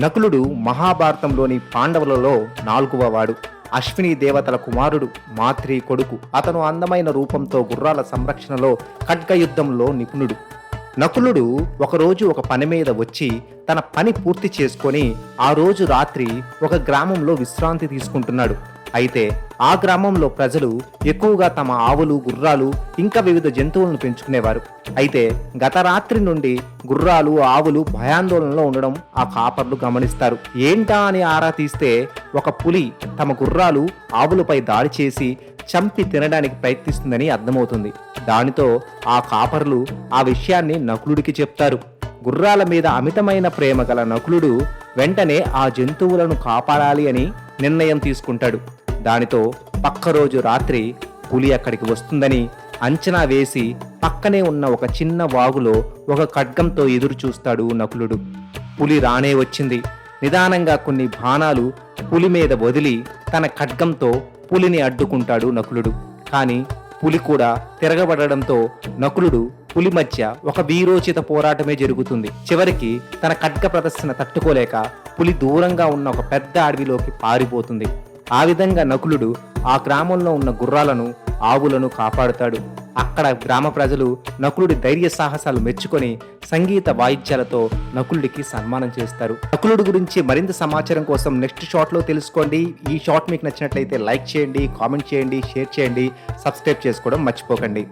నకులుడు మహాభారతంలోని పాండవులలో 4వ వాడు. అశ్విని దేవతల కుమారుడు, మాత్రి కొడుకు. అతను అందమైన రూపంతో గుర్రాల సంరక్షణలో ఖడ్గయుద్ధంలో నిపుణుడు. నకులుడు ఒకరోజు ఒక పని మీద వచ్చి తన పని పూర్తి చేసుకొని ఆ రోజు రాత్రి ఒక గ్రామంలో విశ్రాంతి తీసుకుంటున్నాడు. అయితే ఆ గ్రామంలో ప్రజలు ఎక్కువగా తమ ఆవులు, గుర్రాలు ఇంకా వివిధ జంతువులను పెంచుకునేవారు. అయితే గత రాత్రి నుండి గుర్రాలు, ఆవులు భయాందోళనలో ఉండడం ఆ కాపర్లు గమనిస్తారు. ఏంటా అని ఆరా తీస్తే ఒక పులి తమ గుర్రాలు, ఆవులపై దాడి చేసి చంపి తినడానికి ప్రయత్నిస్తుందని అర్థమవుతుంది. దానితో ఆ కాపర్లు ఆ విషయాన్ని నకులుడికి చెప్తారు. గుర్రాల మీద అమితమైన ప్రేమ గల నకులుడు వెంటనే ఆ జంతువులను కాపాడాలి అని నిర్ణయం తీసుకుంటాడు. దానితో పక్క రోజు రాత్రి పులి అక్కడికి వస్తుందని అంచనా వేసి పక్కనే ఉన్న ఒక చిన్న వాగులో ఒక ఖడ్గంతో ఎదురు చూస్తాడు నకులుడు. పులి రానే వచ్చింది. నిదానంగా కొన్ని బాణాలు పులి మీద వదిలి తన ఖడ్గంతో పులిని అడ్డుకుంటాడు నకులుడు. కానీ పులి కూడా తిరగబడడంతో నకులుడు పులి మధ్య ఒక వీరోచిత పోరాటమే జరుగుతుంది. చివరికి తన ఖడ్గ ప్రదర్శన తట్టుకోలేక పులి దూరంగా ఉన్న ఒక పెద్ద అడవిలోకి పారిపోతుంది. ఆ విధంగా నకులుడు ఆ గ్రామంలో ఉన్న గుర్రాలను, ఆవులను కాపాడుతాడు. అక్కడ గ్రామ ప్రజలు నకులుడి ధైర్య సాహసాలు మెచ్చుకొని సంగీత వాయిద్యాలతో నకులుడికి సన్మానం చేస్తారు. నకులుడి గురించి మరింత సమాచారం కోసం నెక్స్ట్ షాట్లో తెలుసుకోండి. ఈ షాట్ మీకు నచ్చినట్లయితే లైక్ చేయండి, కామెంట్ చేయండి, షేర్ చేయండి, సబ్స్క్రైబ్ చేసుకోవడం మర్చిపోకండి.